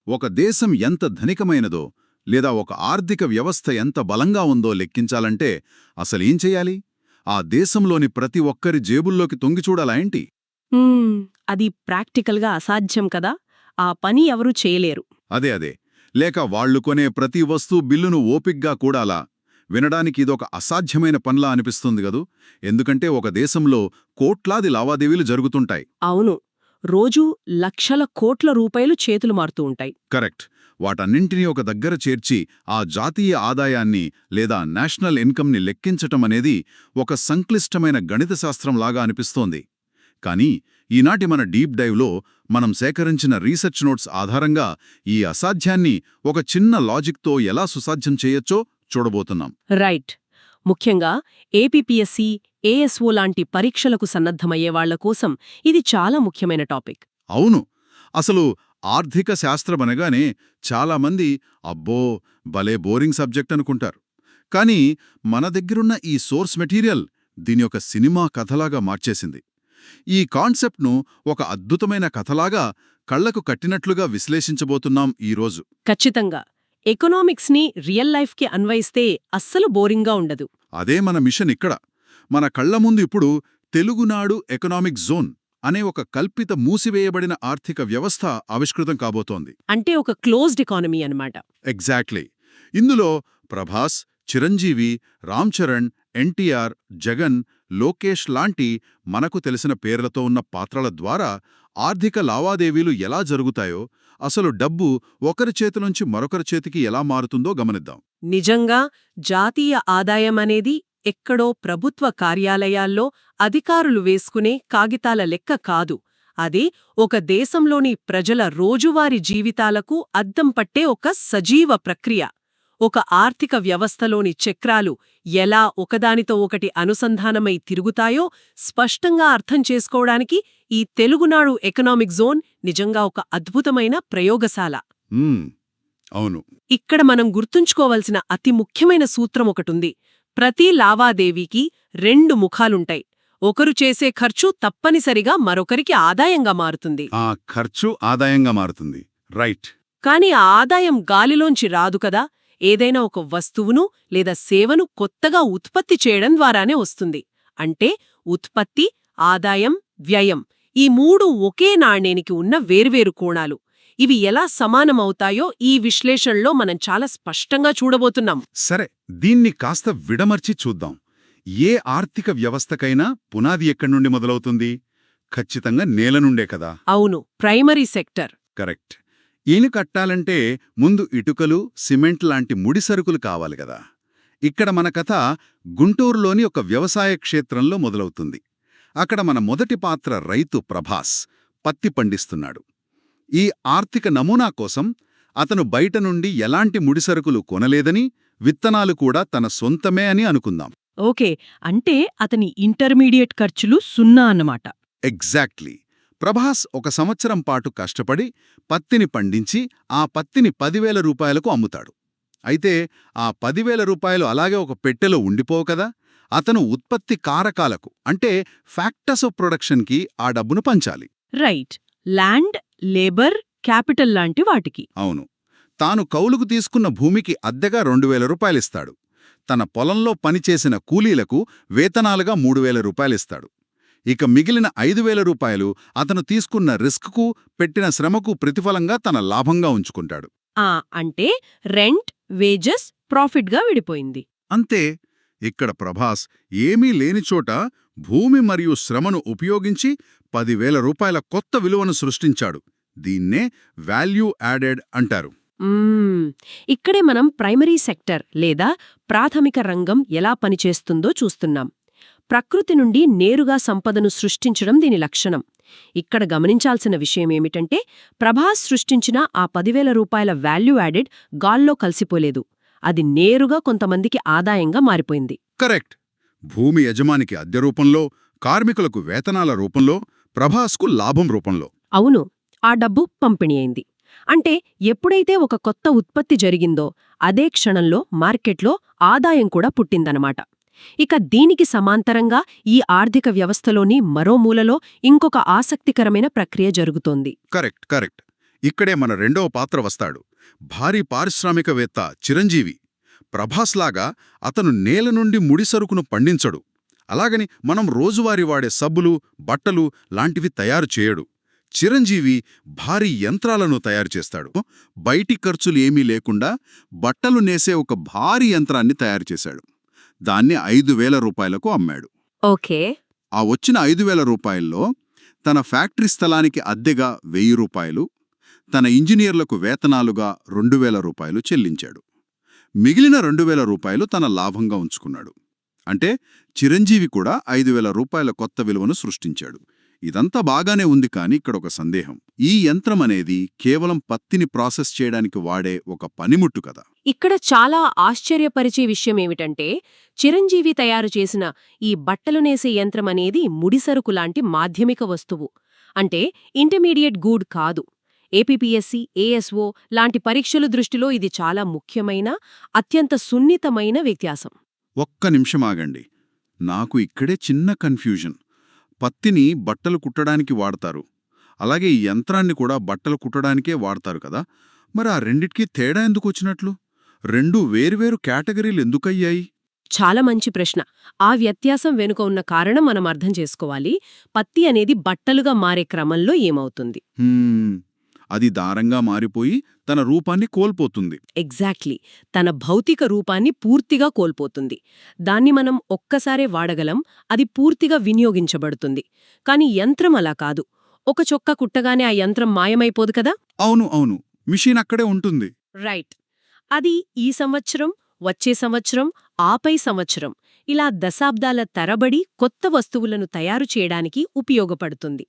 ఒక దేశం ఎంత ధనికమైనదో లేదా ఒక ఆర్థిక వ్యవస్థ ఎంత బలంగా ఉందో లెక్కించాలంటే అసలేం చెయ్యాలి? ఆ దేశంలోని ప్రతి ఒక్కరి జేబుల్లోకి తొంగిచూడాలా ఏంటి? అది ప్రాక్టికల్గా అసాధ్యం కదా. ఆ పని ఎవరూ చేయలేరు. అదే. లేక వాళ్లు కొనే ప్రతి వస్తువు బిల్లును ఓపిగ్గా కూడాలా? వినడానికి ఇదొక అసాధ్యమైన పనిలా అనిపిస్తుంది గదూ. ఎందుకంటే ఒక దేశంలో కోట్లాది లావాదేవీలు జరుగుతుంటాయి. అవును, రోజూ లక్షల కోట్ల రూపాయలు చేతులు మారుతూ ఉంటాయి. కరెక్ట్. వాటన్నింటినీ ఒక దగ్గర చేర్చి ఆ జాతీయ ఆదాయాన్ని లేదా నేషనల్ ఇన్కమ్ని లెక్కించటం అనేది ఒక సంక్లిష్టమైన గణిత శాస్త్రంలాగా అనిపిస్తోంది. కానీ ఈనాటి మన డీప్ డైవ్లో మనం సేకరించిన రీసెర్చ్ నోట్స్ ఆధారంగా ఈ అసాధ్యాన్ని ఒక చిన్న లాజిక్తో ఎలా సుసాధ్యం చేయొచ్చో చూడబోతున్నాం. రైట్. ముఖ్యంగా ఏపీపీఎస్సీ, ఏఎస్ఓ లాంటి పరీక్షలకు సన్నద్ధమయ్యే వాళ్ల కోసం ఇది చాలా ముఖ్యమైన టాపిక్. అవును. అసలు ఆర్థిక శాస్త్రమనగానే చాలామంది అబ్బో భలే బోరింగ్ సబ్జెక్ట్ అనుకుంటారు. కానీ మన దగ్గరున్న ఈ సోర్స్ మెటీరియల్ దీని ఒక సినిమా కథలాగా మార్చేసింది. ఈ కాన్సెప్ట్ను ఒక అద్భుతమైన కథలాగా కళ్లకు కట్టినట్లుగా విశ్లేషించబోతున్నాం ఈరోజు. ఖచ్చితంగా. ఎకనామిక్స్ని రియల్ లైఫ్కి అన్వయిస్తే అస్సలు బోరింగ్గా ఉండదు. అదే మన మిషన్ ఇక్కడ. మన కళ్ల ముందు ఇప్పుడు తెలుగునాడు ఎకనామిక్ జోన్ అనే ఒక కల్పిత మూసివేయబడిన ఆర్థిక వ్యవస్థ ఆవిష్కృతం కాబోతోంది. అంటే ఒక క్లోజ్డ్ ఎకానమీ అన్నమాట. ఎగ్జాక్ట్లీ. ఇందులో ప్రభాస్, చిరంజీవి, రామ్ చరణ్, ఎన్టీఆర్, జగన్, లోకేష్ లాంటి మనకు తెలిసిన పేర్లతో ఉన్న పాత్రల ద్వారా ఆర్థిక లావాదేవీలు ఎలా జరుగుతాయో, అసలు డబ్బు ఒకరి చేతినుంచి మరొకరి చేతికి ఎలా మారుతుందో గమనిద్దాం. నిజంగా జాతీయ ఆదాయమనేది ఎక్కడో ప్రభుత్వ కార్యాలయాల్లో అధికారులు వేసుకునే కాగితాల లెక్క కాదు. అది ఒక దేశంలోని ప్రజల రోజువారీ జీవితాలకు అద్దం పట్టే ఒక సజీవ ప్రక్రియ. ఒక ఆర్థిక వ్యవస్థలోని చక్రాలు ఎలా ఒకదానితో ఒకటి అనుసంధానమై తిరుగుతాయో స్పష్టంగా అర్థం చేసుకోవడానికి ఈ తెలుగునాడు ఎకనామిక్ జోన్ నిజంగా ఒక అద్భుతమైన ప్రయోగశాల. అవును. ఇక్కడ మనం గుర్తుంచుకోవలసిన అతి ముఖ్యమైన సూత్రం ఒకటుంది. ప్రతి లావాదేవీకి రెండు ముఖాలుంటాయి. ఒకరు చేసే ఖర్చు తప్పనిసరిగా మరొకరికి ఆదాయంగా మారుతుంది. ఆ ఖర్చు ఆదాయంగా మారుతుంది. రైట్. కాని ఆ ఆదాయం గాలిలోంచి రాదు కదా. ఏదైనా ఒక వస్తువును లేదా సేవను కొత్తగా ఉత్పత్తి చేయడం ద్వారానే వస్తుంది. అంటే ఉత్పత్తి, ఆదాయం, వ్యయం ఈ మూడు ఒకే నాణేనికి ఉన్న వేర్వేరు కోణాలు. ఇవి ఎలా సమానమవుతాయో ఈ విశ్లేషణలో మనం చాలా స్పష్టంగా చూడబోతున్నాం. సరే, దీన్ని కాస్త విడమర్చి చూద్దాం. ఏ ఆర్థిక వ్యవస్థకైనా పునాది ఎక్కడి నుండి మొదలవుతుంది? ఖచ్చితంగా నేల నుండే కదా. అవును, ప్రైమరీ సెక్టర్. కరెక్ట్. ఈయన కట్టాలంటే ముందు ఇటుకలు, సిమెంట్ లాంటి ముడిసరుకులు కావాలి కదా. ఇక్కడ మన కథ గుంటూరులోని ఒక వ్యవసాయ క్షేత్రంలో మొదలవుతుంది. అక్కడ మన మొదటి పాత్ర రైతు ప్రభాస్ పత్తి పండిస్తున్నాడు. ఈ ఆర్థిక నమూనా కోసం అతను బయట నుండి ఎలాంటి ముడిసరుకులు కొనలేదని, విత్తనాలు కూడా తన సొంతమే అని అనుకుందాం. ఓకే, అంటే అతని ఇంటర్మీడియట్ ఖర్చులు 0 అన్నమాట. ఎగ్జాక్ట్లీ. ప్రభాస్ 1 సంవత్సరం పాటు కష్టపడి పత్తిని పండించి ఆ పత్తిని 10,000 రూపాయలకు అమ్ముతాడు. అయితే ఆ 10,000 రూపాయలు అలాగే ఒక పెట్టెలో ఉండిపోవు కదా. అతను ఉత్పత్తి కారకాలకు అంటే ఫ్యాక్టర్స్ ఆఫ్ ప్రొడక్షన్కి ఆ డబ్బును పంచాలి. రైట్. ల్యాండ్, లేబర్, క్యాపిటల్ లాంటి వాటికి. అవును. తాను కౌలుకు తీసుకున్న భూమికి అద్దెగా 2,000 రూపాయలిస్తాడు. తన పొలంలో పనిచేసిన కూలీలకు వేతనాలుగా 3,000 రూపాయలిస్తాడు. ఇక మిగిలిన 5,000 రూపాయలు అతను తీసుకున్న రిస్క్కు, పెట్టిన శ్రమకు ప్రతిఫలంగా తన లాభంగా ఉంచుకుంటాడు. అంటే రెంట్, వేజెస్, ప్రాఫిట్గా విడిపోయింది. అంతే. ఇక్కడ ప్రభాస్ ఏమీ లేనిచోట భూమి మరియు శ్రమను ఉపయోగించి 10,000 రూపాయల కొత్త విలువను సృష్టించాడు. దీన్నే వాల్యూ యాడెడ్ అంటారు. ఇక్కడే మనం ప్రైమరీ సెక్టర్ లేదా ప్రాథమిక రంగం ఎలా పనిచేస్తుందో చూస్తున్నాం. ప్రకృతి నుండి నేరుగా సంపదను సృష్టించడం దీని లక్షణం. ఇక్కడ గమనించాల్సిన విషయమేమిటంటే ప్రభాస్ సృష్టించిన ఆ 10,000 రూపాయల వాల్యూ యాడెడ్ గాల్లో కలిసిపోలేదు. అది నేరుగా కొంతమందికి ఆదాయంగా మారిపోయింది. కరెక్ట్. భూమి యజమానికి అద్దె రూపంలో, కార్మికులకు వేతనాల రూపంలో, ప్రభాస్కు లాభం రూపంలో. అవును, ఆ డబ్బు పంపిణీ అయింది. అంటే ఎప్పుడైతే ఒక కొత్త ఉత్పత్తి జరిగిందో అదే క్షణంలో మార్కెట్లో ఆదాయం కూడా పుట్టిందన్నమాట. ఇక దీనికి సమాంతరంగా ఈ ఆర్థిక వ్యవస్థలోని మరో మూలలో ఇంకొక ఆసక్తికరమైన ప్రక్రియ జరుగుతోంది. కరెక్ట్. ఇక్కడే మన రెండవ పాత్ర వస్తాడు. భారీ పారిశ్రామికవేత్త చిరంజీవి. ప్రభాస్లాగా అతను నేల నుండి ముడిసరుకును పండించడు. అలాగని మనం రోజువారీ వాడే సబ్బులు, బట్టలు లాంటివి తయారు చేయడు. చిరంజీవి భారీ యంత్రాలను తయారు చేస్తాడు. బయటి ఖర్చులు ఏమీ లేకుండా బట్టలు నేసే ఒక భారీ యంత్రాన్ని తయారు చేశాడు. దాన్ని 5,000 రూపాయలకు అమ్మాడు. ఓకే. ఆ వచ్చిన 5,000 రూపాయల్లో తన ఫ్యాక్టరీ స్థలానికి అద్దెగా 1,000 రూపాయలు, తన ఇంజనీర్లకు వేతనాలుగా 2,000 రూపాయలు చెల్లించాడు. మిగిలిన 2,000 రూపాయలు తన లాభంగా ఉంచుకున్నాడు. అంటే చిరంజీవి కూడా 5,000 రూపాయల కొత్త విలువను సృష్టించాడు. ఇదంతా బాగానే ఉంది, కానీ ఇక్కడ ఒక సందేహం. ఈ యంత్రం అనేది కేవలం పత్తిని ప్రాసెస్ చేయడానికి వాడే ఒక పనిముట్టు కదా. ఇక్కడ చాలా ఆశ్చర్యపరిచే విషయమేమిటంటే, చిరంజీవి తయారు చేసిన ఈ బట్టలు నేసే యంత్రం అనేది ముడిసరుకు లాంటి మాధ్యమిక వస్తువు. అంటే ఇంటర్మీడియట్ గూడ్ కాదు. ఏపీపీఎస్సీ, ఏఎస్ఓ లాంటి పరీక్షల దృష్టిలో ఇది చాలా ముఖ్యమైన, అత్యంత సున్నితమైన వ్యత్యాసం. ఒక్క నిమిషం ఆగండి. నాకు ఇక్కడే చిన్న కన్ఫ్యూజన్. పత్తిని బట్టలు కుట్టడానికి వాడతారు, అలాగే ఈ యంత్రాన్ని కూడా బట్టలు కుట్టడానికే వాడతారు కదా. మరి ఆ రెండిటికీ తేడా ఎందుకు వచ్చినట్లు? రెండు వేర్వేరు కేటగిరీలు ఎందుకయ్యాయి? చాలా మంచి ప్రశ్న. ఆ వ్యత్యాసం వెనుక ఉన్న కారణం మనం అర్థం చేసుకోవాలి. పత్తి అనేది బట్టలుగా మారే క్రమంలో ఏమవుతుంది? అది దారంగా మారిపోయి తన రూపాన్ని కోల్పోతుంది. ఎగ్జాక్ట్లీ. తన భౌతిక రూపాన్ని పూర్తిగా కోల్పోతుంది. దాన్ని మనం ఒక్కసారే వాడగలం, అది పూర్తిగా వినియోగించబడుతుంది. కాని యంత్రం అలా కాదు. ఒక చొక్కా కుట్టగానే ఆ యంత్రం మాయమైపోదు కదా. అవును అవును, మిషన్ అక్కడే ఉంటుంది. రైట్. అది ఈ సంవత్సరం, వచ్చే సంవత్సరం, ఆపై సంవత్సరం ఇలా దశాబ్దాల తరబడి కొత్త వస్తువులను తయారు చేయడానికి ఉపయోగపడుతుంది.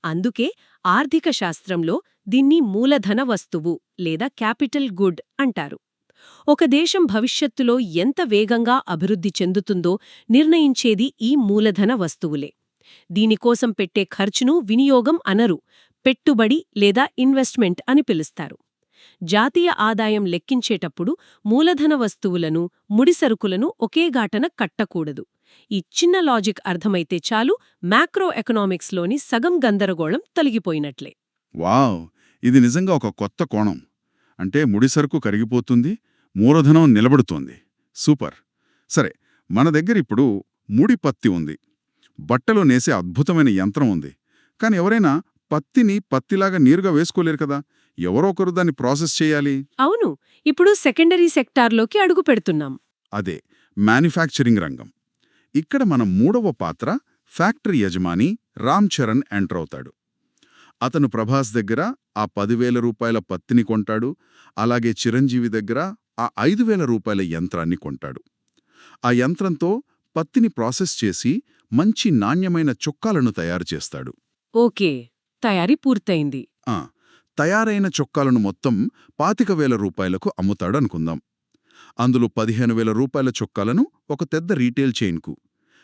అందుకే ఆర్థిక శాస్త్రంలో దీన్ని మూలధన వస్తువు లేదా క్యాపిటల్ గుడ్ అంటారు. ఒక దేశం భవిష్యత్తులో ఎంత వేగంగా అభివృద్ధి చెందుతుందో నిర్ణయించేది ఈ మూలధన వస్తువులే. దీనికోసం పెట్టే ఖర్చును వినియోగం అనరు, పెట్టుబడి లేదా ఇన్వెస్ట్మెంట్ అని పిలుస్తారు. జాతీయ ఆదాయం లెక్కించేటప్పుడు మూలధన వస్తువులను, ముడిసరుకులను ఒకే గాటన కట్టకూడదు. ఈ చిన్న లాజిక్ అర్థమైతే చాలు, మ్యాక్రో ఎకనామిక్స్లోని సగం గందరగోళం తొలగిపోయినట్లే. వావ్, ఇది నిజంగా ఒక కొత్త కోణం. అంటే ముడిసరుకు కరిగిపోతుంది, మూలధనం నిలబడుతోంది. సూపర్. సరే, మన దగ్గర ఇప్పుడు ముడి పత్తి ఉంది, బట్టలు నేసే అద్భుతమైన యంత్రం ఉంది. కాని ఎవరైనా పత్తిని పత్తిలాగా నీరుగా వేసుకోలేరు కదా. ఎవరో ఒకరు దాన్ని ప్రాసెస్ చేయాలి. అవును, ఇప్పుడు సెకండరీ సెక్టార్లోకి అడుగు పెడుతున్నాం. అదే మ్యానుఫ్యాక్చరింగ్ రంగం. ఇక్కడ మన మూడవ పాత్ర ఫ్యాక్టరీ యజమాని రామ్ చరణ్ ఎంటర్ అవుతాడు. అతను ప్రభాస్ దగ్గర ఆ 10,000 రూపాయల పత్తిని కొంటాడు, అలాగే చిరంజీవి దగ్గర ఆ 5,000 రూపాయల యంత్రాన్ని కొంటాడు. ఆ యంత్రంతో పత్తిని ప్రాసెస్ చేసి మంచి నాణ్యమైన చొక్కాలను తయారు చేస్తాడు. ఓకే, తయారీ పూర్తయింది. తయారైన చొక్కాలను మొత్తం 25,000 రూపాయలకు అమ్ముతాడు అనుకుందాం. అందులో 15,000 రూపాయల చొక్కాలను ఒక పెద్ద రీటైల్ చైన్కు,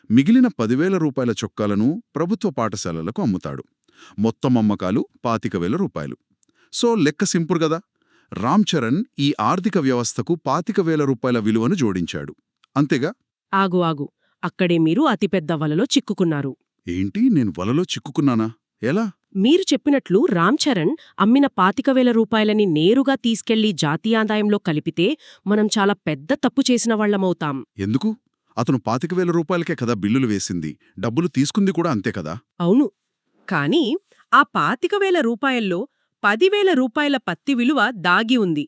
మిగిలిన 10,000 రూపాయల చొక్కాలను ప్రభుత్వ పాఠశాలలకు అమ్ముతాడు. మొత్తం అమ్మకాలు 25,000 రూపాయలు. సో లెక్క సింపుల్ గదా. రామ్ చరణ్ ఈ ఆర్థిక వ్యవస్థకు 25,000 రూపాయల విలువను జోడించాడు. అంతేగా? ఆగు, అక్కడే మీరు అతిపెద్ద వలలో చిక్కుకున్నారు. ఏంటి, నేను వలలో చిక్కుకున్నానా? ఎలా? మీరు చెప్పినట్లు రామ్ చరణ్ అమ్మిన 25,000 రూపాయలని నేరుగా తీసుకెళ్లి జాతీయాదాయంలో కలిపితే మనం చాలా పెద్ద తప్పు చేసిన వాళ్లమవుతాం. ఎందుకు? అతను 25,000 రూపాయలకే కదా బిల్లులు వేసింది, డబ్బులు తీసుకుంది కూడా అంతే కదా. అవును, కానీ ఆ 25,000 రూపాయల్లో 10,000 రూపాయల పత్తి విలువ దాగి ఉంది.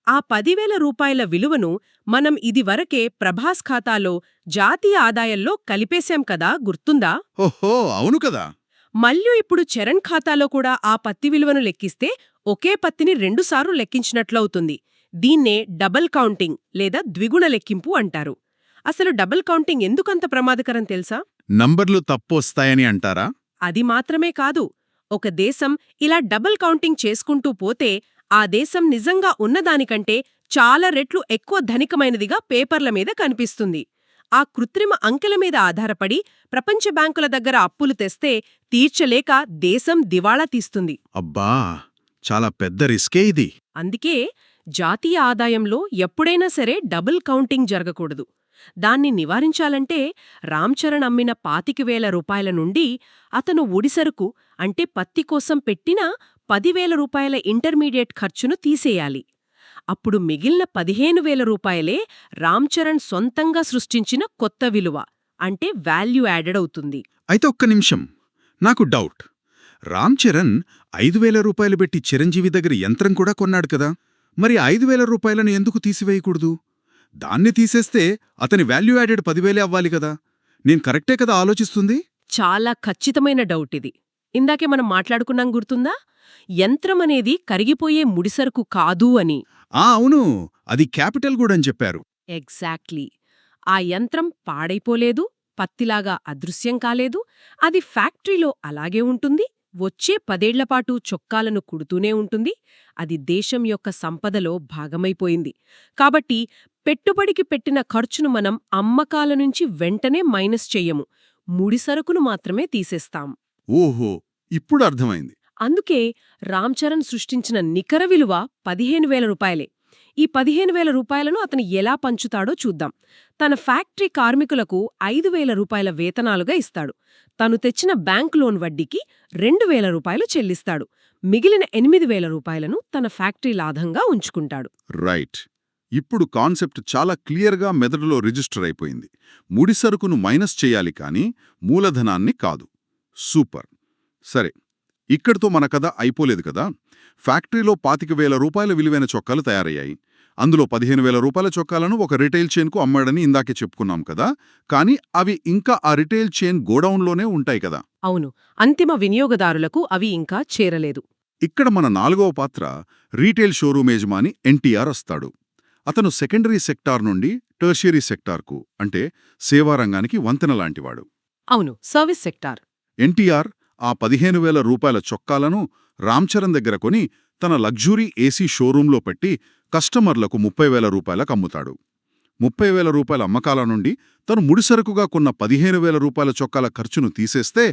ఆ 10,000 రూపాయల విలువను మనం ఇదివరకే ప్రభాస్ ఖాతాలో జాతీయ ఆదాయంలో కలిపేశాం కదా, గుర్తుందా? ఓహో, అవును కదా. మళ్ళీ ఇప్పుడు చరణ్ ఖాతాలో కూడా ఆ పత్తి విలువను లెక్కిస్తే ఒకే పత్తిని రెండుసార్లు లెక్కించినట్లవుతుంది. దీన్నే డబుల్ కౌంటింగ్ లేదా ద్విగుణ లెక్కింపు అంటారు. అసలు డబుల్ కౌంటింగ్ ఎందుకంత ప్రమాదకరం తెలుసా? నంబర్లు తప్పొస్తాయని అంటారా? అది మాత్రమే కాదు, ఒక దేశం ఇలా డబుల్ కౌంటింగ్ చేసుకుంటూ పోతే ఆ దేశం నిజంగా ఉన్నదానికంటే చాలా రెట్లు ఎక్కువ ధనికమైనదిగా పేపర్ల మీద కనిపిస్తుంది. ఆ కృత్రిమ అంకెల మీద ఆధారపడి ప్రపంచ బ్యాంకుల దగ్గర అప్పులు తెస్తే తీర్చలేక దేశం దివాళా తీస్తుంది. అబ్బా, చాలా పెద్ద రిస్కే ఇది. అందుకే జాతీయ ఆదాయంలో ఎప్పుడైనా సరే డబుల్ కౌంటింగ్ జరగకూడదు. దాన్ని నివారించాలంటే రామ్ చరణ్ అమ్మిన 25,000 రూపాయల నుండి అతను ఒడిసరుకు అంటే పత్తి కోసం పెట్టిన 10,000 రూపాయల ఇంటర్మీడియట్ ఖర్చును తీసేయాలి. అప్పుడు మిగిలిన 15,000 రూపాయలే రామ్ చరణ్ సొంతంగా సృష్టించిన కొత్త విలువ, అంటే వాల్యూ యాడెడ్ అవుతుంది. అయితే ఒక్క నిమిషం, నాకు డౌట్. రామ్ చరణ్ 5,000 రూపాయలు పెట్టి చిరంజీవి దగ్గర యంత్రం కూడా కొన్నాడు కదా, మరి 5,000 రూపాయలను ఎందుకు తీసివేయకూడదు? దాన్ని తీసేస్తే అతని వాల్యూ యాడెడ్ 10,000 అవ్వాలి కదా. నేను కరెక్టే కదా ఆలోచిస్తుంది? చాలా ఖచ్చితమైన డౌట్ ఇది. ఇందాకే మనం మాట్లాడుకున్నాం గుర్తుందా? యంత్రం అనేది కరిగిపోయే ముడిసరుకు కాదు అని. అవును, అది క్యాపిటల్ గూడని చెప్పారు. ఎగ్జాక్ట్లీ. ఆ యంత్రం పాడైపోలేదు, పత్తిలాగా అదృశ్యం కాలేదు. అది ఫ్యాక్టరీలో అలాగే ఉంటుంది, వచ్చే 10 ఏళ్లపాటు చొక్కాలను కుడుతూనే ఉంటుంది. అది దేశం యొక్క సంపదలో భాగమైపోయింది. కాబట్టి పెట్టుబడికి పెట్టిన ఖర్చును మనం అమ్మకాల నుంచి వెంటనే మైనస్ చెయ్యము, ముడిసరుకును మాత్రమే తీసేస్తాం. ఓహో, ఇప్పుడు అర్థమైంది. అందుకే రామ్ చరణ్ సృష్టించిన నికర విలువ 15,000 రూపాయలే. ఈ 15,000 రూపాయలను అతను ఎలా పంచుతాడో చూద్దాం. తన ఫ్యాక్టరీ కార్మికులకు 5,000 రూపాయల వేతనాలుగా ఇస్తాడు. తను తెచ్చిన బ్యాంక్ లోన్ వడ్డీకి 2,000 రూపాయలు చెల్లిస్తాడు. మిగిలిన 8,000 రూపాయలను తన ఫ్యాక్టరీ లాభంగా ఉంచుకుంటాడు. రైట్. ఇప్పుడు కాన్సెప్ట్ చాలా క్లియర్గా మెదడులో రిజిస్టర్ అయిపోయింది. ముడిసరుకును మైనస్ చేయాలి కానీ మూలధనాన్ని కాదు. సూపర్. సరే, ఇక్కడితో మన కథ అయిపోలేదు కదా. ఫ్యాక్టరీలో 25,000 రూపాయల విలువైన చొక్కాలు తయారయ్యాయి. అందులో 15,000 రూపాయల చొక్కాలను ఒక రిటైల్ చైన్కు అమ్మాడని ఇందాకే చెప్పుకున్నాం కదా. కానీ అవి ఇంకా ఆ రిటైల్ చైన్ గోడౌన్లోనే ఉంటాయి కదా. అవును, అంతిమ వినియోగదారులకు అవి ఇంకా చేరలేదు. ఇక్కడ మన 4వ పాత్ర రీటైల్ షోరూమ్ యజమాని ఎన్టీఆర్ వస్తాడు. అతను సెకండరీ సెక్టార్ నుండి టెర్షియరీ సెక్టార్కు, అంటే సేవారంగానికి వంతెన లాంటివాడు. అవును, సర్వీస్ సెక్టార్. ఎన్టీఆర్ ఆ 15,000 రూపాయల చొక్కాలను రామ్ చరణ్ దగ్గర కొని తన లగ్జరీ ఏసీ షోరూంలో పెట్టి కస్టమర్లకు 30,000 రూపాయలకు అమ్ముతాడు. 30,000 రూపాయల అమ్మకాల నుండి తను ముడిసరుకుగా కొన్న 15,000 రూపాయల చొక్కాల ఖర్చును తీసేస్తే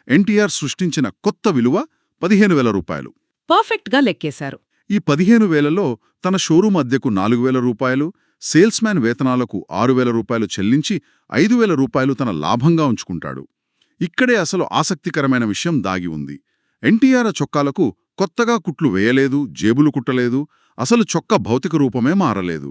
ఎన్టీఆర్ సృష్టించిన కొత్త విలువ 15,000 రూపాయలు. పర్ఫెక్ట్గా లెక్కేశారు. ఈ 15,000లో తన షోరూం అద్దెకు 4,000 రూపాయలు, సేల్స్మ్యాన్ వేతనాలకు 6,000 రూపాయలు చెల్లించి 5,000 రూపాయలు తన లాభంగా ఉంచుకుంటాడు. ఇక్కడే అసలు ఆసక్తికరమైన విషయం దాగి ఉంది. ఎన్టీఆర్ చొక్కాలకు కొత్తగా కుట్లు వేయలేదు, జేబులు కుట్టలేదు, అసలు చొక్కా భౌతిక రూపమే మారలేదు.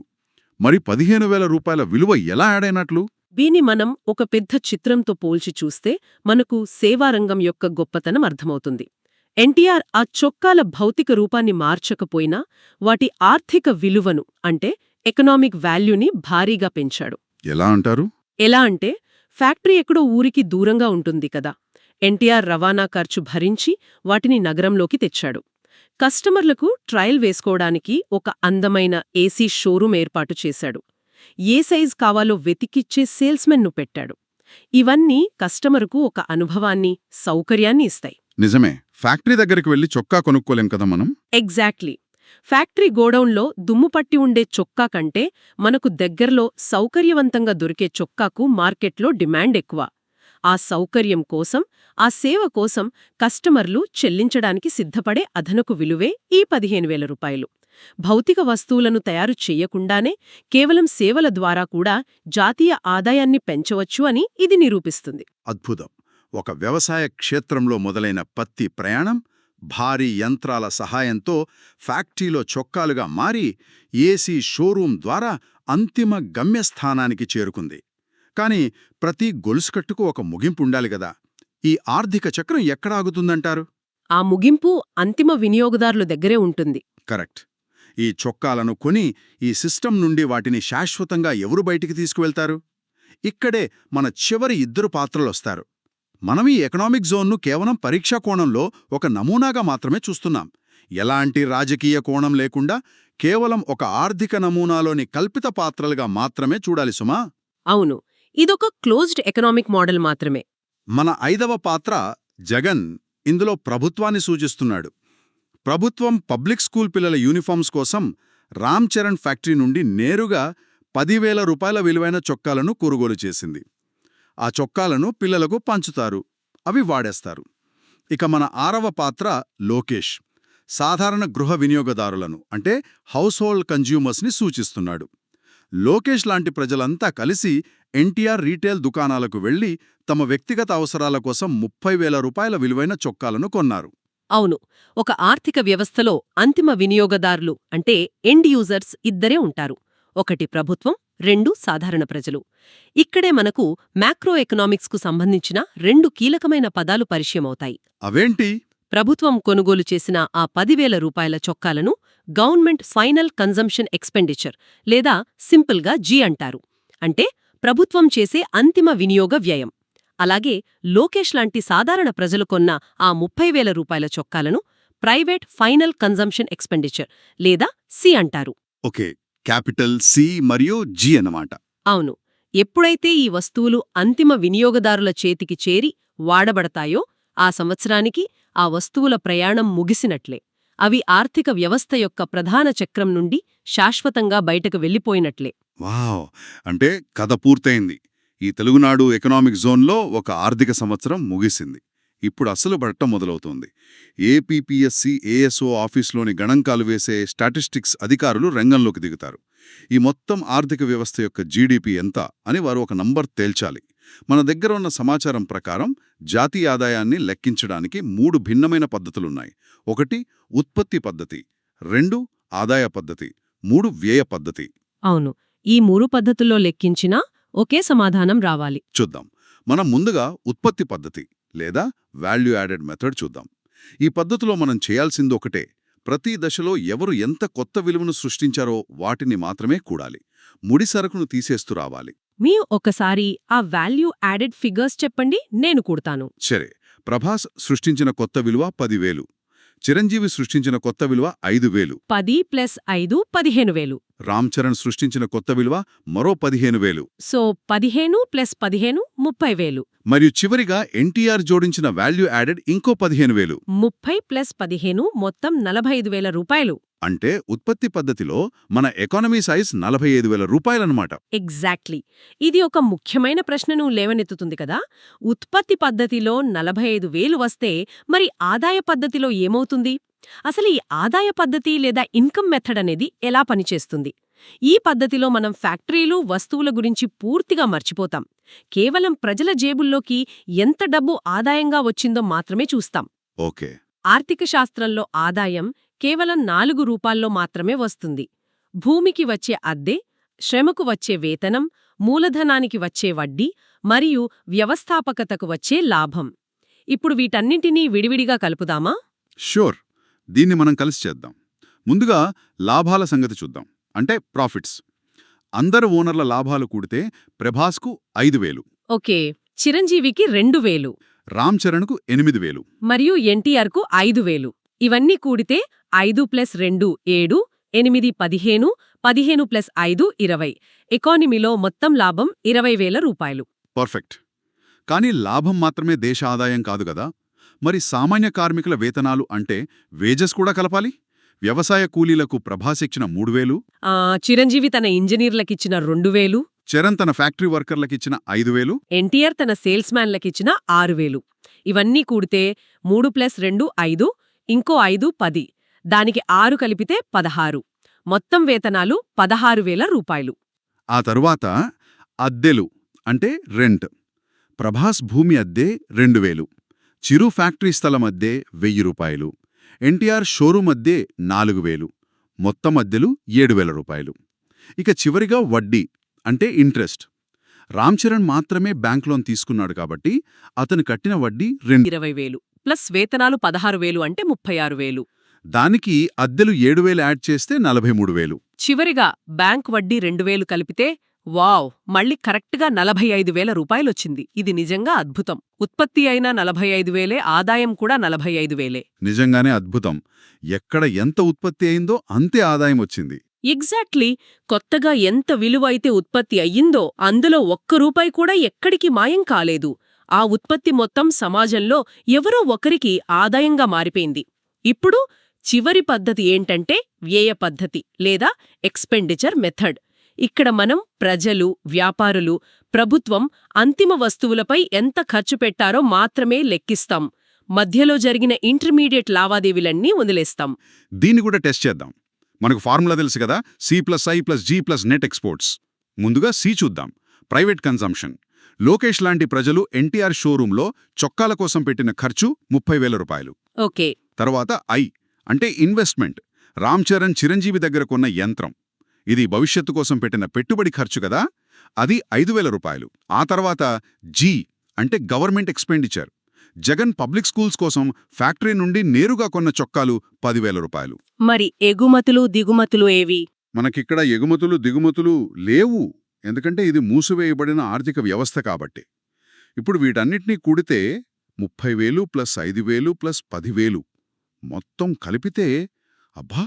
మరి 15,000 రూపాయల విలువ ఎలా యాడైనట్లు? దీన్ని మనం ఒక పెద్ద చిత్రంతో పోల్చి చూస్తే మనకు సేవారంగం యొక్క గొప్పతనం అర్థమవుతుంది. ఎన్టీఆర్ ఆ చొక్కాల భౌతిక రూపాన్ని మార్చకపోయినా వాటి ఆర్థిక విలువను, అంటే ఎకనామిక్ వాల్యూని భారీగా పెంచాడు. ఎలా అంటారు? ఎలా అంటే, ఫ్యాక్టరీ ఎక్కడో ఊరికి దూరంగా ఉంటుంది కదా. ఎన్టీఆర్ రవాణా ఖర్చు భరించి వాటిని నగరంలోకి తెచ్చాడు. కస్టమర్లకు ట్రయల్ వేసుకోవడానికి ఒక అందమైన ఏసీ షోరూం ఏర్పాటు చేశాడు. ఏ సైజ్ కావాలో వెతికిచ్చే సేల్స్మెన్ను పెట్టాడు. ఇవన్నీ కస్టమరుకు ఒక అనుభవాన్ని, సౌకర్యాన్ని ఇస్తాయి. నిజమే, ఫ్యాక్టరీ దగ్గరికి వెళ్లి చొక్కా కొనుక్కోలేం కదా మనం. ఎగ్జాక్ట్లీ. ఫ్యాక్టరీ గోడౌన్లో దుమ్ముపట్టి ఉండే చొక్కా కంటే మనకు దగ్గర్లో సౌకర్యవంతంగా దొరికే చొక్కాకు మార్కెట్లో డిమాండ్ ఎక్కువ. ఆ సౌకర్యం కోసం, ఆ సేవ కోసం కస్టమర్లు చెల్లించడానికి సిద్ధపడే అదనపు విలువే ఈ 15,000 రూపాయలు. భౌతిక వస్తువులను తయారు చెయ్యకుండానే కేవలం సేవల ద్వారా కూడా జాతీయ ఆదాయాన్ని పెంచవచ్చు అని ఇది నిరూపిస్తుంది. అద్భుతం. ఒక వ్యవసాయ క్షేత్రంలో మొదలైన పత్తి ప్రయాణం భారీ యంత్రాల సహాయంతో ఫ్యాక్టరీలో చొక్కాలుగా మారి ఏసీ షోరూం ద్వారా అంతిమ గమ్యస్థానానికి చేరుకుంది. కాని ప్రతి గొలుసుకట్టుకు ఒక ముగింపు ఉండాలి గదా. ఈ ఆర్థిక చక్రం ఎక్కడ ఆగుతుందంటారు? ఆ ముగింపు అంతిమ వినియోగదారుల దగ్గరే ఉంటుంది. కరెక్ట్. ఈ చొక్కాలను కొని ఈ సిస్టమ్ నుండి వాటిని శాశ్వతంగా ఎవరు బయటికి తీసుకువెళ్తారు? ఇక్కడే మన చివరి 2 పాత్రలొస్తారు. మనం ఈ ఎకనామిక్ జోన్ను కేవలం పరీక్షా కోణంలో ఒక నమూనాగా మాత్రమే చూస్తున్నాం. ఎలాంటి రాజకీయ కోణం లేకుండా కేవలం ఒక ఆర్థిక నమూనాలోని కల్పిత పాత్రలుగా మాత్రమే చూడాలి సుమా. అవును, ఇదొక క్లోజ్డ్ ఎకనామిక్ మోడల్ మాత్రమే. మన 5వ పాత్ర జగన్ ఇందులో ప్రభుత్వాన్ని సూచిస్తున్నాడు. ప్రభుత్వం పబ్లిక్ స్కూల్ పిల్లల యూనిఫామ్స్ కోసం రామ్ చరణ్ ఫ్యాక్టరీ నుండి నేరుగా 10,000 రూపాయల విలువైన చొక్కాలను కొనుగోలు చేసింది. ఆ చొక్కాలను పిల్లలకు పంచుతారు, అవి వాడేస్తారు. ఇక మన 6వ పాత్ర లోకేష్ సాధారణ గృహ వినియోగదారులను, అంటే హౌస్ హోల్డ్ కన్జ్యూమర్స్ని సూచిస్తున్నాడు. లోకేష్ లాంటి ప్రజలంతా కలిసి ఎన్టీఆర్ రీటైల్ దుకాణాలకు వెళ్లి తమ వ్యక్తిగత అవసరాల కోసం 30,000 రూపాయల విలువైన చొక్కాలను కొన్నారు. అవును. ఒక ఆర్థిక వ్యవస్థలో అంతిమ వినియోగదారులు అంటే ఎండ్ యూజర్స్ ఇద్దరే ఉంటారు. ఒకటి ప్రభుత్వం, రెండు సాధారణ ప్రజలు. ఇక్కడే మనకు మ్యాక్రో ఎకనామిక్స్కు సంబంధించిన రెండు కీలకమైన పదాలు పరిచయమవుతాయి. అవేంటి? ప్రభుత్వం కొనుగోలు చేసిన ఆ 10,000 రూపాయల చొక్కాలను గవర్నమెంట్ ఫైనల్ కన్జంప్షన్ ఎక్స్పెండిచర్ లేదా సింపుల్గా జీ అంటారు. అంటే ప్రభుత్వం చేసే అంతిమ వినియోగ వ్యయం. అలాగే లోకేష్ లాంటి సాధారణ ప్రజలు కొన్న ఆ 30,000 రూపాయల చొక్కాలను ప్రైవేట్ ఫైనల్ కన్జంప్షన్ ఎక్స్పెండిచర్ లేదా సి అంటారు. ఓకే, క్యాపిటల్ సి మరియు జి అన్నమాట. అవును. ఎప్పుడైతే ఈ వస్తువులు అంతిమ వినియోగదారుల చేతికి చేరి వాడబడతాయో ఆ సంవత్సరానికి ఆ వస్తువుల ప్రయాణం ముగిసినట్లే. అవి ఆర్థిక వ్యవస్థ యొక్క ప్రధాన చక్రం నుండి శాశ్వతంగా బయటకు వెళ్ళిపోయినట్లే. వావ్! అంటే కథ పూర్తయింది. ఈ తెలుగునాడు ఎకనామిక్ జోన్లో ఒక ఆర్థిక సంవత్సరం ముగిసింది. ఇప్పుడు అసలు బట్ట మొదలవుతోంది. ఏపీపీఎస్సీ ఏఎస్ఓ ఆఫీస్లోని గణాంకాలు వేసే స్టాటిస్టిక్స్ అధికారులు రంగంలోకి దిగుతారు. ఈ మొత్తం ఆర్థిక వ్యవస్థ యొక్క జీడీపీ ఎంత అని వారు ఒక నంబర్ తేల్చాలి. మన దగ్గర ఉన్న సమాచారం ప్రకారం జాతీయ ఆదాయాన్ని లెక్కించడానికి 3 భిన్నమైన పద్ధతులున్నాయి. 1 ఉత్పత్తి పద్ధతి, 2 ఆదాయ పద్ధతి, 3 వ్యయ పద్ధతి. అవును. ఈ 3 పద్ధతుల్లో లెక్కించినా ఒకే సమాధానం రావాలి. చూద్దాం. మనం ముందుగా ఉత్పత్తి పద్ధతి లేదా వాల్యూ యాడెడ్ మెథడ్ చూద్దాం. ఈ పద్ధతిలో మనం చేయాల్సింది ఒకటే. ప్రతి దశలో ఎవరు ఎంత కొత్త విలువను సృష్టించారో వాటిని మాత్రమే కూడాలి. ముడి సరుకును తీసేస్తూ రావాలి. ఒకసారి ఆ వాల్యూ యాడెడ్ ఫిగర్స్ చెప్పండి, నేను కూడతాను. సరే, ప్రభాస్ సృష్టించిన కొత్త విలువ 10,000. చిరంజీవి సృష్టించిన కొత్త విలువ 5,000. 10 + 5 15,000. రామ్ చరణ్ సృష్టించిన కొత్త విలువ మరో 15,000. సో 15 + 15 30,000. మరియు చివరిగా ఎన్టీఆర్ జోడించిన వాల్యూ యాడెడ్ ఇంకో 15,000. 30 + 15 మొత్తం 45,000 రూపాయలు. అంటే ఉత్పత్తి పద్ధతిలో మన ఎకానమీ సైజ్ 45,000 రూపాయలన్నమాట. ఎగ్జాక్ట్లీ. ఇది ఒక ముఖ్యమైన ప్రశ్నను లేవనెత్తుతుంది కదా. ఉత్పత్తి పద్ధతిలో 45,000 వస్తే మరి ఆదాయ పద్ధతిలో ఏమవుతుంది? అసలు ఈ ఆదాయ పద్ధతి లేదా ఇన్కమ్ మెథడ్ అనేది ఎలా పనిచేస్తుంది? ఈ పద్ధతిలో మనం ఫ్యాక్టరీలు, వస్తువుల గురించి పూర్తిగా మర్చిపోతాం. కేవలం ప్రజల జేబుల్లోకి ఎంత డబ్బు ఆదాయంగా వచ్చిందో మాత్రమే చూస్తాం. ఓకే. ఆర్థిక శాస్త్రంలో ఆదాయం కేవలం 4 రూపాల్లో మాత్రమే వస్తుంది. భూమికి వచ్చే అద్దె, శ్రమకు వచ్చే వేతనం, మూలధనానికి వచ్చే వడ్డీ మరియు వ్యవస్థాపకతకు వచ్చే లాభం. ఇప్పుడు వీటన్నింటినీ విడివిడిగా కలుపుదామా? షూర్. దీన్ని మనం కలిసి చేద్దాం. ముందుగా లాభాల సంగతి చూద్దాం. అంటే ప్రాఫిట్స్. అందరు ఓనర్ల లాభాలు కూడితే ప్రభాస్కు 5,000, ఓకే. చిరంజీవికి 2,000 రామ్ చరణ్కు 8,000. మరియు ఎన్టీఆర్కు 5,000. ఇవన్నీ కూడితే 5 + 2 7, 8 15, 15 + 5 20. ఎకానమీలో మొత్తం లాభం 20,000 రూపాయలు. పర్ఫెక్ట్. కానీ లాభం మాత్రమే దేశ ఆదాయం కాదు కదా. మరి సామాన్య కార్మికుల వేతనాలు అంటే వేజెస్ కూడా కలపాలి. వ్యవసాయ కూలీలకు ప్రభాస్ ఇచ్చిన 3,000, చిరంజీవి తన ఇంజనీర్లకిచ్చిన 2,000, చరణ్ తన ఫ్యాక్టరీ వర్కర్లకిచ్చిన 5,000, ఎన్టీఆర్ తన సేల్స్మ్యాన్లకిచ్చిన 6,000. ఇవన్నీ కూడితే 3 + 2 5, ఇంకో 5 10, దానికి 6 కలిపితే 16. మొత్తం వేతనాలు 16,000 రూపాయలు. ఆ తరువాత అద్దెలు అంటే రెంట్. ప్రభాస్ భూమి అద్దె 2,000, చిరు ఫ్యాక్టరీ స్థలం అద్దె 1,000 రూపాయలు, ఎన్టీఆర్ షోరూమ్ అద్దె 4,000, మొత్తం అద్దెలు 7,000 రూపాయలు. ఇక చివరిగా వడ్డీ అంటే ఇంట్రెస్ట్. రామ్ చరణ్ మాత్రమే బ్యాంక్ లోన్ తీసుకున్నాడు కాబట్టి అతను కట్టిన వడ్డీ 20,000 ప్లస్ వేతనాలు 16,000 అంటే 36,000. దానికి అద్దెలు 7,000 యాడ్ చేస్తే 43,000. చివరిగా బ్యాంక్ వడ్డీ 2,000 కలిపితే వావ్, మళ్ళీ కరెక్ట్గా 45,000 రూపాయలొచ్చింది. ఇది నిజంగా అద్భుతం. ఉత్పత్తి అయినా 45,000, ఆదాయం కూడా 45,000. నిజంగానే అద్భుతం. ఎక్కడ ఎంత ఉత్పత్తి అయిందో అంతే ఆదాయం వచ్చింది. ఎగ్జాక్ట్లీ. కొత్తగా ఎంత విలువ అయితే ఉత్పత్తి అయ్యిందో అందులో ఒక్క రూపాయి కూడా ఎక్కడికి మాయం కాలేదు. ఆ ఉత్పత్తి మొత్తం సమాజంలో ఎవరో ఒకరికి ఆదాయంగా మారిపోయింది. ఇప్పుడు చివరి పద్ధతి ఏంటంటే వ్యయ పద్ధతి లేదా ఎక్స్పెండిచర్ మెథడ్. ఇక్కడ మనం ప్రజలు, వ్యాపారులు, ప్రభుత్వం అంతిమ వస్తువులపై ఎంత ఖర్చు పెట్టారో మాత్రమే లెక్కిస్తాం. మధ్యలో జరిగిన ఇంటర్మీడియట్ లావాదేవీలన్నీ వదిలేస్తాం. దీన్ని కూడా టెస్ట్ చేద్దాం. మనకు ఫార్ములా తెలుసు కదా, C+I+G+ నెట్ ఎక్స్పోర్ట్స్. ముందుగా సి చూద్దాం, ప్రైవేట్ కన్జంప్షన్. లోకేష్ లాంటి ప్రజలు ఎన్టీఆర్ షోరూంలో చొక్కాల కోసం పెట్టిన ఖర్చు 30,000 రూపాయలు. ఓకే. తర్వాత ఐ అంటే ఇన్వెస్ట్మెంట్. రామ్ చరణ్ చిరంజీవి దగ్గర కొన్న యంత్రం. ఇది భవిష్యత్తు కోసం పెట్టిన పెట్టుబడి ఖర్చు కదా, అది 5,000 రూపాయలు. ఆ తర్వాత జీ అంటే government expenditure. Jagan public schools కోసం ఫ్యాక్టరీ నుండి నేరుగా కొన్న చొక్కాలు 10,000 రూపాయలు. మరి ఎగుమతులు దిగుమతులు ఏవి? మనకిక్కడ ఎగుమతులు దిగుమతులు లేవు, ఎందుకంటే ఇది మూసివేయబడిన ఆర్థిక వ్యవస్థ కాబట్టి. ఇప్పుడు వీటన్నిటినీ కూడితే 30,000 ప్లస్ 5,000 ప్లస్ 10,000 మొత్తం కలిపితే అబ్బా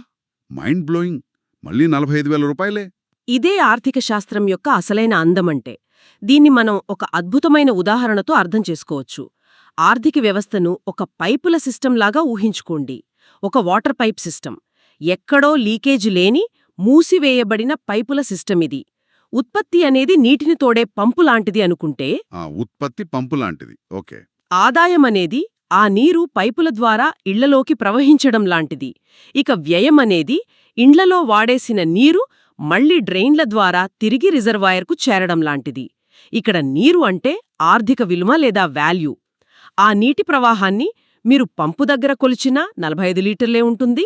మైండ్ బ్లోయింగ్, మళ్ళీ 45,000 రూపాయలే. ఇదే ఆర్థిక శాస్త్రం యొక్క అసలైన అందమంటే. దీన్ని మనం ఒక అద్భుతమైన ఉదాహరణతో అర్థం చేసుకోవచ్చు. ఆర్థిక వ్యవస్థను ఒక పైపుల సిస్టంలాగా ఊహించుకోండి. ఒక వాటర్ పైప్ సిస్టమ్. ఎక్కడో లీకేజ్ లేని మూసివేయబడిన పైపుల సిస్టమ్ ఇది. ఉత్పత్తి అనేది నీటిని తోడే పంపు లాంటిది అనుకుంటే, ఉత్పత్తి పంపు లాంటిది. ఓకే. ఆదాయమనేది ఆ నీరు పైపుల ద్వారా ఇళ్లలోకి ప్రవహించడం లాంటిది. ఇక వ్యయమనేది ఇండ్లలో వాడేసిన నీరు మళ్లీ డ్రైన్ల ద్వారా తిరిగి రిజర్వాయర్కు చేరడం లాంటిది. ఇక్కడ నీరు అంటే ఆర్థిక విలువ లేదా వాల్యూ. ఆ నీటి ప్రవాహాన్ని మీరు పంపు దగ్గర కొలిచినా 45 లీటర్లే ఉంటుంది,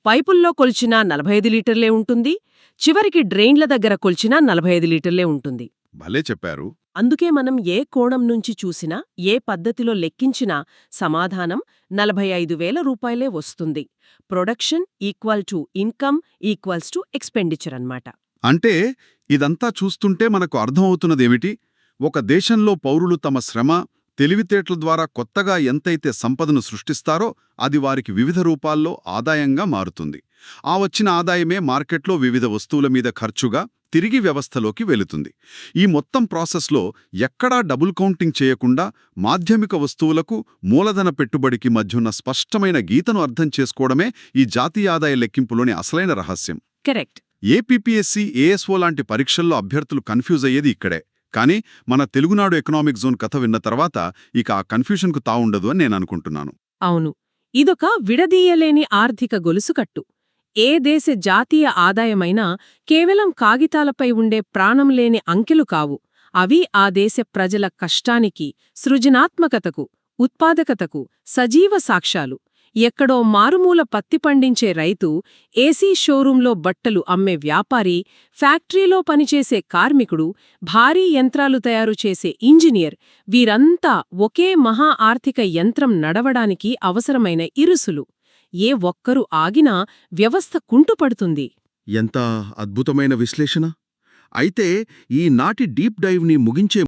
పైపుల్లో కొలిచినా 45 లీటర్లే ఉంటుంది, చివరికి డ్రైన్ల దగ్గర కొలిచినా 45 లీటర్లే ఉంటుంది. భలే చెప్పారు. అందుకే మనం ఏ కోణం నుంచి చూసినా, ఏ పద్ధతిలో లెక్కించినా సమాధానం 45,000 రూపాయలే వస్తుంది. Production equal to income equals to expenditure అన్నమాట. అంటే ఇదంతా చూస్తుంటే మనకు అర్థమవుతున్నదేమిటి? ఒక దేశంలో పౌరులు తమ శ్రమ, తెలివితేటల ద్వారా కొత్తగా ఎంతైతే సంపదను సృష్టిస్తారో అది వారికి వివిధ రూపాల్లో ఆదాయంగా మారుతుంది. ఆ వచ్చిన ఆదాయమే మార్కెట్లో వివిధ వస్తువుల మీద ఖర్చుగా తిరిగి వ్యవస్థలోకి వెళుతుంది. ఈ మొత్తం ప్రాసెస్లో ఎక్కడా డబుల్ కౌంటింగ్ చేయకుండా మాధ్యమిక వస్తువులకు, మూలధన పెట్టుబడికి మధ్యున్న స్పష్టమైన గీతను అర్థం చేసుకోవడమే ఈ జాతీయ ఆదాయ లెక్కింపులోని అసలైన రహస్యం. కరెక్ట్. ఏపీపీఎస్సీ, ఏఎస్ఓ లాంటి పరీక్షల్లో అభ్యర్థులు కన్ఫ్యూజ్ అయ్యేది ఇక్కడే. కానీ మన తెలుగునాడు ఎకనామిక్ జోన్ కథ విన్న తర్వాత ఇక ఆ కన్ఫ్యూషన్కు తావుండదు అని నేను అనుకుంటున్నాను. అవును. ఇదొక విడదీయలేని ఆర్థిక గొలుసుకట్టు. ఏ దేశ జాతీయ ఆదాయమైనా కేవలం కాగితాలపై ఉండే ప్రాణం లేని అంకెలు కావు. అవి ఆ దేశ ప్రజల కష్టానికి, సృజనాత్మకతకు, ఉత్పాదకతకు సజీవ సాక్ష్యాలు. ఎక్కడో మారుమూల పత్తి పండించే రైతు, ఏసీ షోరూంలో బట్టలు అమ్మే వ్యాపారి, ఫ్యాక్టరీలో పనిచేసే కార్మికుడు, భారీ యంత్రాలు తయారు చేసే ఇంజనీర్, వీరంతా ఒకే మహా ఆర్థిక యంత్రం నడవడానికి అవసరమైన ఇరుసులు. ఏ ఒక్కరు ఆగినా వ్యవస్థ కుంటుపడుతుంది. ఎంత అద్భుతమైన విశ్లేషణ! అయితే ఈనాటి డీప్ డైవ్ని ముగించే